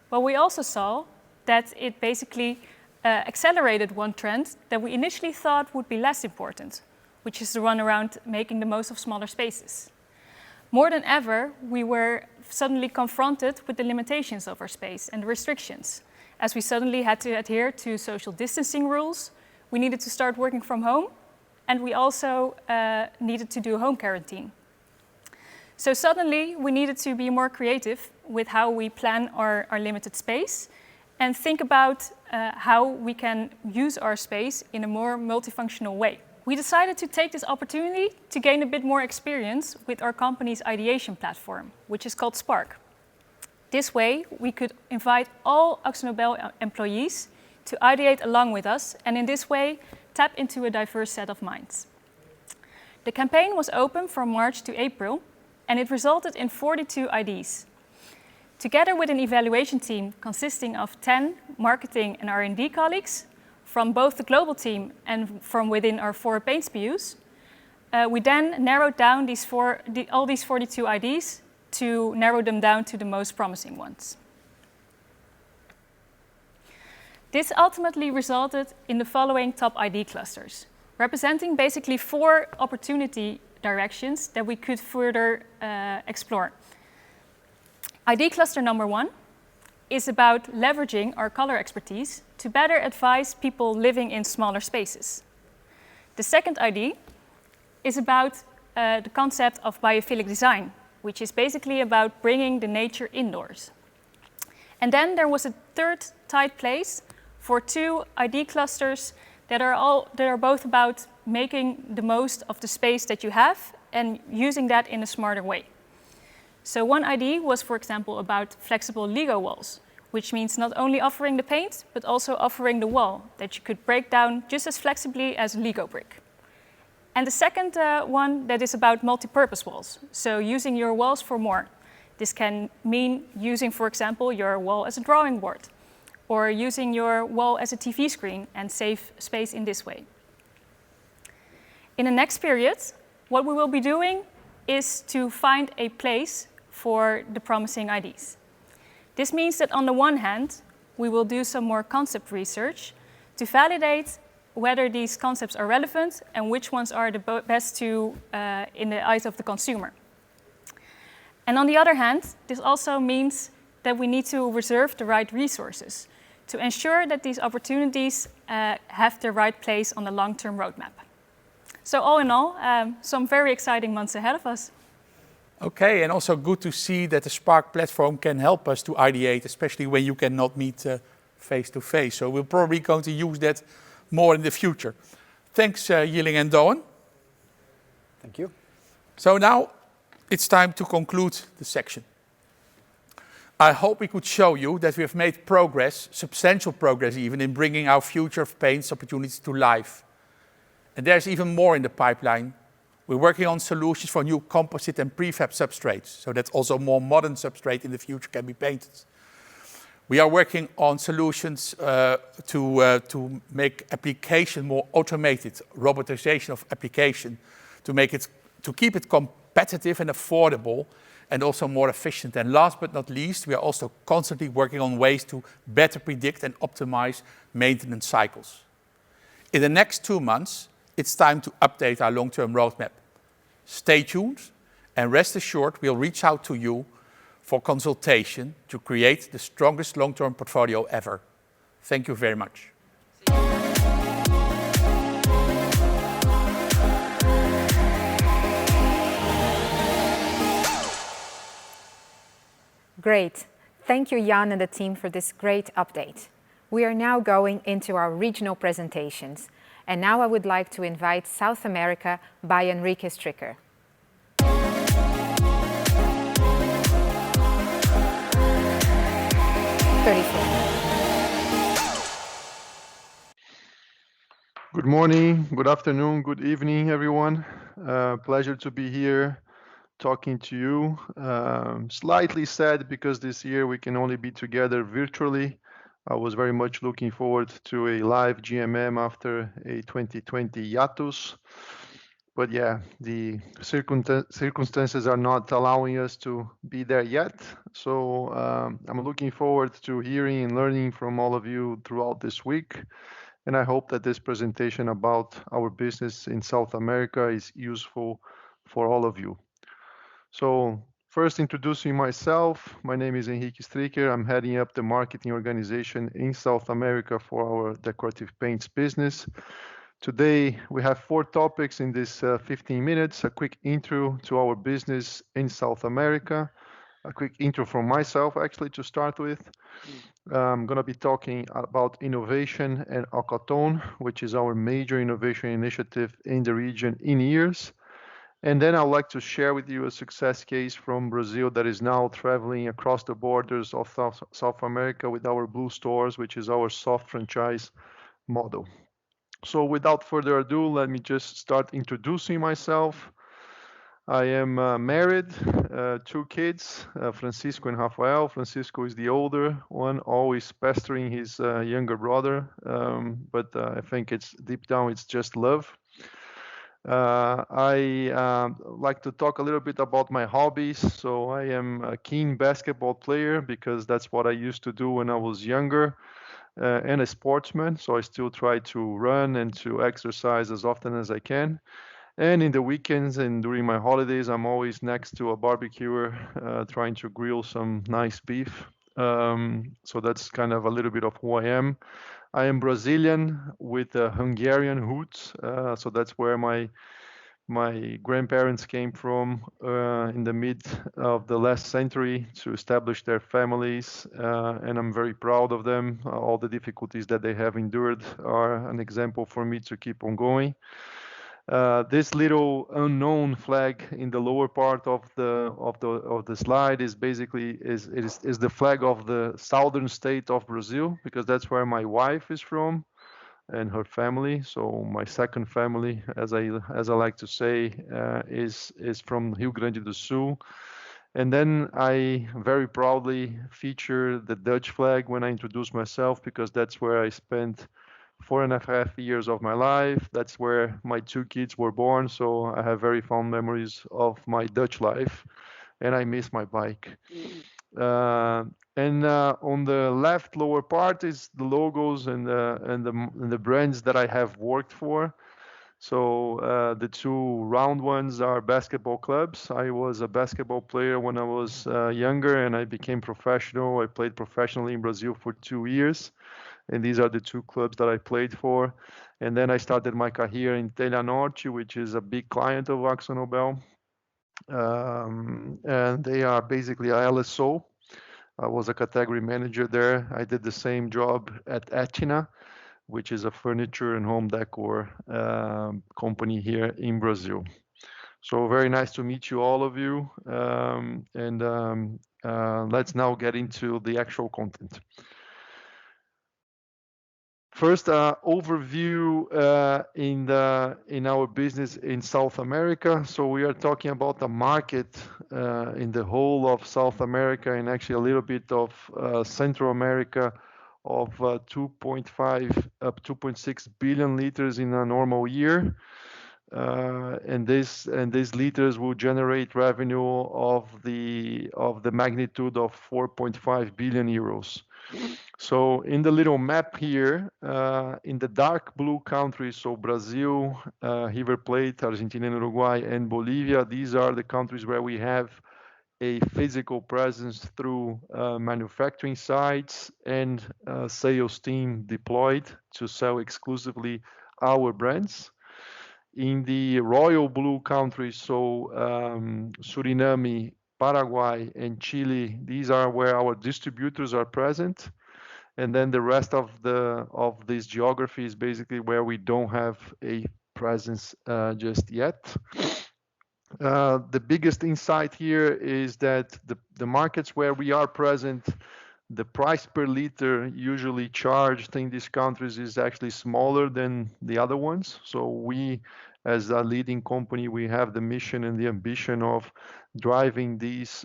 But we also saw that it basically accelerated one trend that we initially thought would be less important, which is the one around making the most of smaller spaces. More than ever, we were suddenly confronted with the limitations of our space and the restrictions. As we suddenly had to adhere to social distancing rules, we needed to start working from home, and we also needed to do home quarantine. So suddenly, we needed to be more creative with how we plan our limited space and think about how we can use our space in a more multifunctional way. We decided to take this opportunity to gain a bit more experience with our company's ideation platform, which is called Spark. This way, we could invite all AkzoNobel employees to ideate along with us, and in this way, tap into a diverse set of minds. The campaign was open from March to April, and it resulted in 42 ideas. Together with an evaluation team consisting of 10 marketing and R&D colleagues, from both the global team and from within our 4 paint SBUs, we then narrowed down all these 42 ideas to narrow them down to the most promising ones. This ultimately resulted in the following top ID clusters, representing basically 4 opportunity directions that we could further explore. ID cluster number 1 is about leveraging our color expertise to better advise people living in smaller spaces. The second ID is about the concept of biophilic design, which is basically about bringing the nature indoors. And then there was a third tight place for 2 ID clusters that are both about making the most of the space that you have and using that in a smarter way. So one ID was, for example, about flexible Lego walls, which means not only offering the paint, but also offering the wall that you could break down just as flexibly as a Lego brick. And the second one that is about multi-purpose walls, so using your walls for more. This can mean using, for example, your wall as a drawing board, or using your wall as a TV screen and save space in this way. In the next period, what we will be doing is to find a place for the promising IDs. This means that on the one hand, we will do some more concept research to validate whether these concepts are relevant and which ones are the best to in the eyes of the consumer. And on the other hand, this also means that we need to reserve the right resources to ensure that these opportunities have the right place on the long-term roadmap. So all in all, some very exciting months ahead of us. Okay, and also good to see that the Spark platform can help us to ideate, especially when you cannot meet face to face. So we're probably going to use that more in the future. Thanks, Yiling and Doan. Thank you. So now it's time to conclude the section. I hope we could show you that we have made progress, substantial progress even, in bringing our future of paints opportunities to life. And there's even more in the pipeline. We're working on solutions for new composite and prefab substrates, so that also more modern substrate in the future can be painted. We are working on solutions to make application more automated, robotization of application, to keep it competitive and affordable, and also more efficient. And last but not least, we are also constantly working on ways to better predict and optimize maintenance cycles. In the next 2 months, it's time to update our long-term roadmap. Stay tuned, and rest assured we'll reach out to you for consultation to create the strongest long-term portfolio ever. Thank you very much. Great. Thank you, Jan and the team, for this great update. We are now going into our regional presentations. And now I would like to invite South America by Enrique Stricker. Good morning, good afternoon, good evening, everyone. Pleasure to be here talking to you. Slightly sad because this year we can only be together virtually. I was very much looking forward to a live GMM after a 2020 hiatus. But yeah, the circumstances are not allowing us to be there yet. So I'm looking forward to hearing and learning from all of you throughout this week. And I hope that this presentation about our business in South America is useful for all of you. So first, introducing myself, my name is Enrique Stricker. I'm heading up the marketing organization in South America for our decorative paints business. Today, we have 4 topics in this 15 minutes, a quick intro to our business in South America, a quick intro from myself, actually, to start with. I'm going to be talking about innovation and Alcaton, which is our major innovation initiative in the region in years. And then I'd like to share with you a success case from Brazil that is now traveling across the borders of South America with our Blue Stores, which is our soft franchise model. So without further ado, let me just start introducing myself. I am married, 2 kids, Francisco and Rafael. Francisco is the older one, always pestering his younger brother, but I think it's deep down, it's just love. I like to talk a little bit about my hobbies. So I am a keen basketball player because that's what I used to do when I was younger, and a sportsman. So I still try to run and to exercise as often as I can. And in the weekends and during my holidays, I'm always next to a barbecuer, trying to grill some nice beef. So that's kind of a little bit of who I am. I am Brazilian with Hungarian roots, so that's where my grandparents came from in the mid of the last century to establish their families, and I'm very proud of them. All the difficulties that they have endured are an example for me to keep on going. This little unknown flag in the lower part of the slide is basically is the flag of the southern state of Brazil, because that's where my wife is from and her family. So my second family, as I like to say, is from Rio Grande do Sul. And then I very proudly feature the Dutch flag when I introduce myself, because that's where I spent 4.5 years of my life. That's where my two kids were born. So I have very fond memories of my Dutch life, and I miss my bike. And on the left lower part is the logos and the brands that I have worked for. So the two round ones are basketball clubs. I was a basketball player when I was younger, and I became professional. I played professionally in Brazil for 2 years, and these are the two clubs that I played for. And then I started my career in Telha Norte, which is a big client of Akzo Nobel, and they are basically a LSO. I was a category manager there. I did the same job at Etina, which is a furniture and home decor company here in Brazil. So very nice to meet you, all of you. Let's now get into the actual content. First, overview in our business in South America. So we are talking about the market in the whole of South America, and actually a little bit of Central America, of 2.5 up 2.6 billion liters in a normal year. And these liters will generate revenue of the magnitude of 4.5 billion euros. So in the little map here, in the dark blue countries, so Brazil, River Plate, Argentina and Uruguay, and Bolivia, these are the countries where we have a physical presence through manufacturing sites and sales team deployed to sell exclusively our brands. In the royal blue countries, so Suriname, Paraguay, and Chile, these are where our distributors are present. And then the rest of this geography is basically where we don't have a presence just yet. The biggest insight here is that the markets where we are present, the price per liter usually charged in these countries is actually smaller than the other ones. So we, as a leading company, we have the mission and the ambition of driving this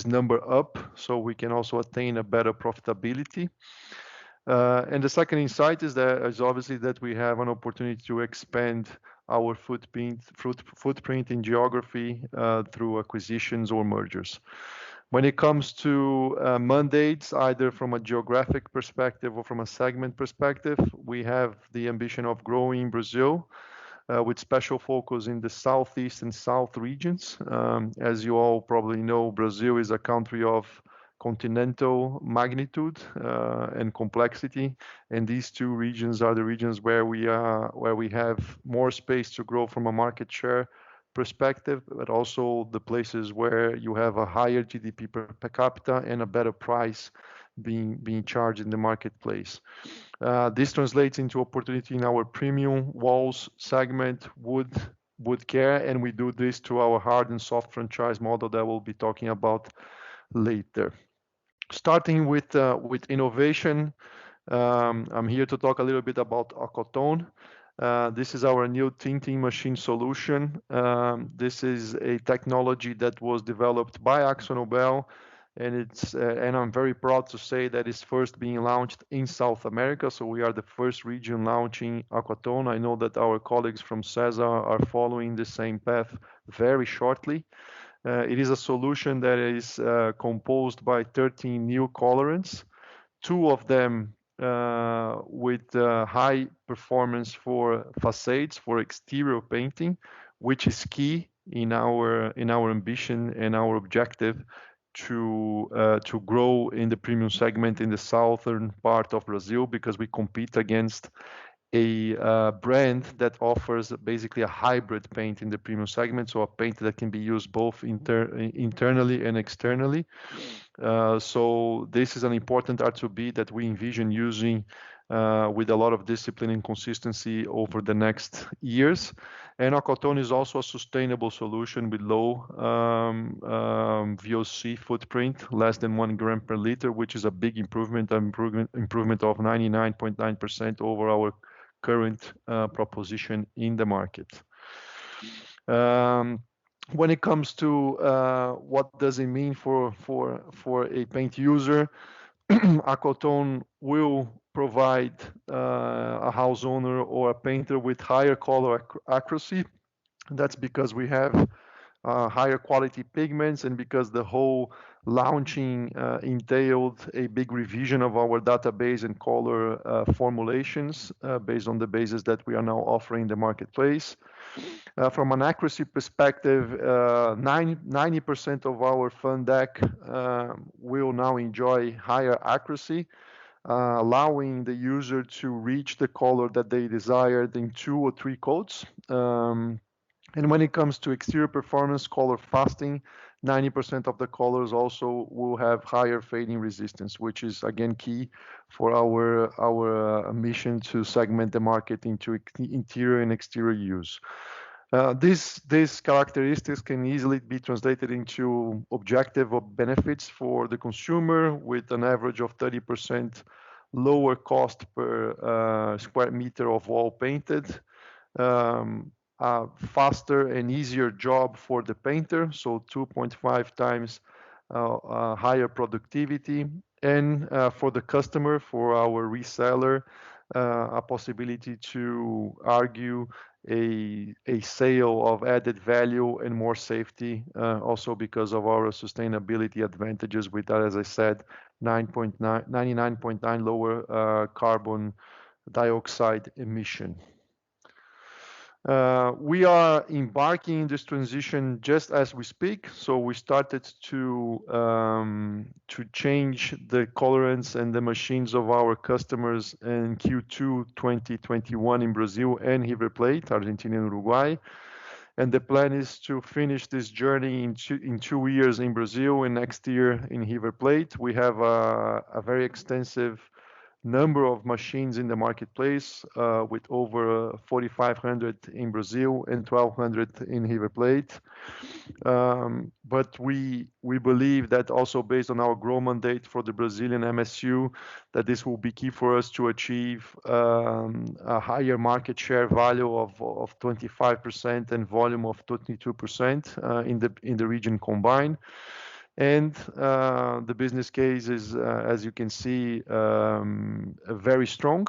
number up, so we can also attain a better profitability. And the second insight is obviously that we have an opportunity to expand our footprint in geography through acquisitions or mergers. When it comes to mandates, either from a geographic perspective or from a segment perspective, we have the ambition of growing in Brazil, with special focus in the southeast and south regions. As you all probably know, Brazil is a country of continental magnitude and complexity, and these two regions are the regions where we have more space to grow from a market share perspective, but also the places where you have a higher GDP per capita and a better price being charged in the marketplace. This translates into opportunity in our premium walls segment, wood care, and we do this through our hard and soft franchise model that we'll be talking about later. Starting with innovation, I'm here to talk a little bit about Acotone. This is our new tinting machine solution. This is a technology that was developed by Akzo Nobel, and I'm very proud to say that it's first being launched in South America. So we are the first region launching Aquatone. I know that our colleagues from CESA are following the same path very shortly. It is a solution that is composed by 13 new colorants, 2 of them with high performance for facades, for exterior painting, which is key in our ambition and our objective to grow in the premium segment in the southern part of Brazil, because we compete against a brand that offers basically a hybrid paint in the premium segment, so a paint that can be used both internally and externally. So this is an important R2B that we envision using with a lot of discipline and consistency over the next years. And Aquatone is also a sustainable solution with low VOC footprint, less than 1 gram per liter, which is a big improvement of 99.9% over our current proposition in the market. When it comes to what does it mean for a paint user, Aquatone will provide a house owner or a painter with higher color accuracy. That's because we have higher quality pigments, and because the whole launching entailed a big revision of our database and color formulations based on the basis that we are now offering the marketplace. From an accuracy perspective, 90% of our fun deck will now enjoy higher accuracy, allowing the user to reach the color that they desired in 2 or 3 coats. And when it comes to exterior performance, color fasting, 90% of the colors also will have higher fading resistance, which is again key for our mission to segment the market into interior and exterior use. These characteristics can easily be translated into objective benefits for the consumer, with an average of 30% lower cost per square meter of wall painted, a faster and easier job for the painter, so 2.5 times higher productivity, and for the customer, for our reseller, a possibility to argue a sale of added value and more safety, also because of our sustainability advantages with that, as I said, 99.9 lower carbon dioxide emission. We are embarking in this transition just as we speak. So we started to change the colorants and the machines of our customers in Q2 2021 in Brazil and River Plate, Argentina and Uruguay. And the plan is to finish this journey in 2 years in Brazil and next year in River Plate. We have a very extensive number of machines in the marketplace, with over 4,500 in Brazil and 1,200 in River Plate. But we believe that also based on our grow mandate for the Brazilian MSU, that this will be key for us to achieve a higher market share value of 25% and volume of 22% in the region combined. And the business case is, as you can see, very strong,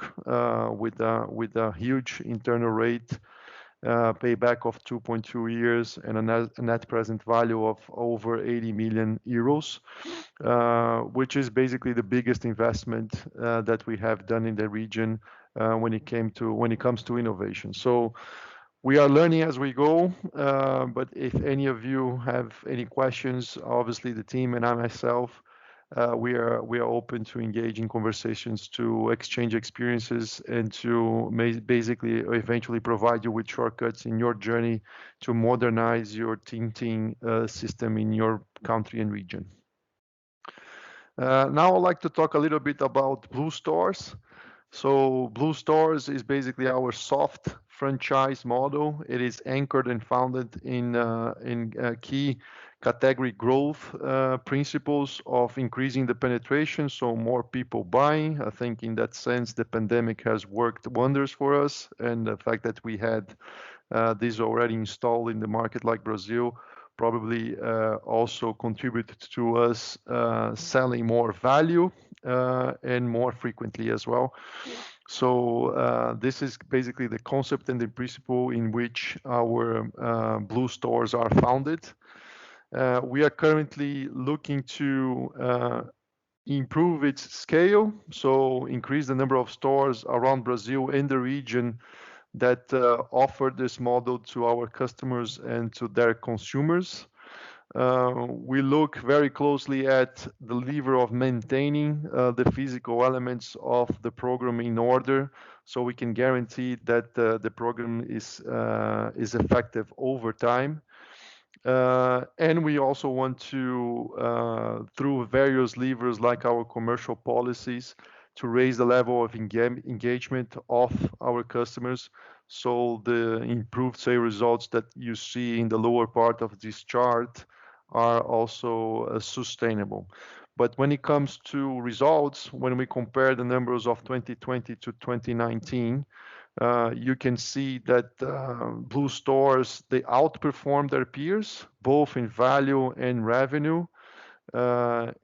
with a huge internal rate payback of 2.2 years and a net present value of over 80 million euros, which is basically the biggest investment that we have done in the region when it comes to innovation. So we are learning as we go, but if any of you have any questions, obviously the team and I myself, we are open to engage in conversations, to exchange experiences, and to basically eventually provide you with shortcuts in your journey to modernize your tinting system in your country and region. Now I'd like to talk a little bit about Blue Stores. So Blue Stores is basically our soft franchise model. It is anchored and founded in key category growth principles of increasing the penetration, so more people buying. I think in that sense, the pandemic has worked wonders for us, and the fact that we had this already installed in the market like Brazil probably also contributed to us selling more value and more frequently as well. So this is basically the concept and the principle in which our Blue stores are founded. We are currently looking to improve its scale, so increase the number of stores around Brazil in the region that offer this model to our customers and to their consumers. We look very closely at the lever of maintaining the physical elements of the program in order, so we can guarantee that the program is effective over time. And we also want to, through various levers like our commercial policies, to raise the level of engagement of our customers, so the improved sales results that you see in the lower part of this chart are also sustainable. But when it comes to results, when we compare the numbers of 2020 to 2019, you can see that Blue stores, they outperformed their peers, both in value and revenue,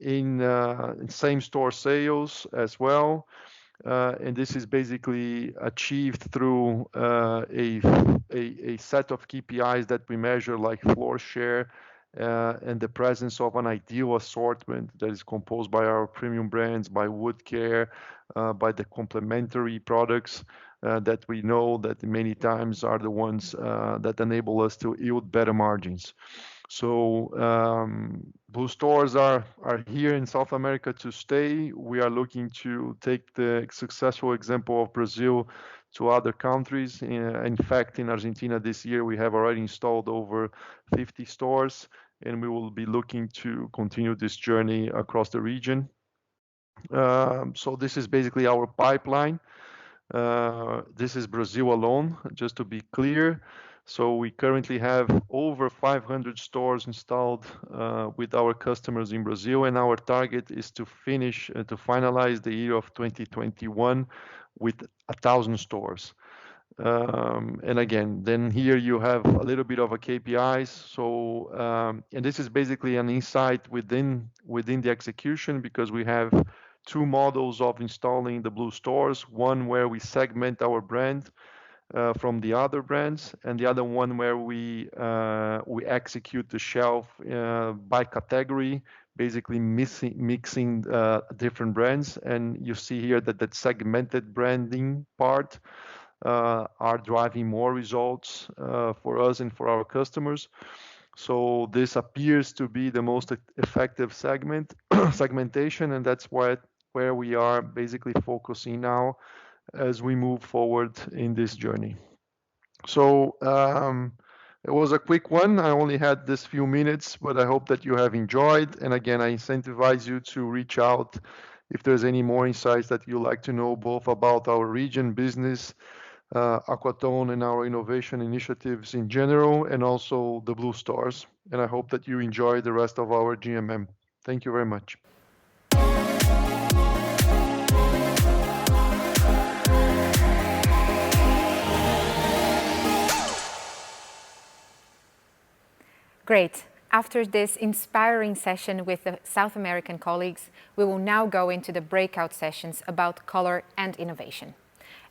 in same-store sales as well. And this is basically achieved through a set of KPIs that we measure, like floor share, and the presence of an ideal assortment that is composed by our premium brands, by wood care, by the complementary products that we know that many times are the ones that enable us to yield better margins. So Blue stores are here in South America to stay. We are looking to take the successful example of Brazil to other countries. In fact, in Argentina this year, we have already installed over 50 stores, and we will be looking to continue this journey across the region. So this is basically our pipeline. This is Brazil alone, just to be clear. So we currently have over 500 stores installed with our customers in Brazil, and our target is to finalize the year of 2021 with 1,000 stores. And again, then here you have a little bit of a KPIs. So, and this is basically an insight within the execution, because we have two models of installing the Blue stores. One where we segment our brand from the other brands, and the other one where we execute the shelf by category, basically mixing different brands. And you see here that that segmented branding part are driving more results for us and for our customers. So this appears to be the most effective segmentation, and that's where we are basically focusing now as we move forward in this journey. So it was a quick one. I only had this few minutes, but I hope that you have enjoyed. And again, I incentivize you to reach out if there's any more insights that you'd like to know, both about our region business, Aquatone, and our innovation initiatives in general, and also the Blue stores. And I hope that you enjoy the rest of our GMM. Thank you very much. Great. After this inspiring session with the South American colleagues, we will now go into the breakout sessions about color and innovation.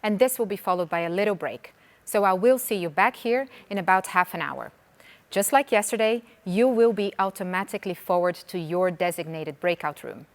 And this will be followed by a little break. So I will see you back here in about half an hour. Just like yesterday, you will be automatically forwarded to your designated breakout room.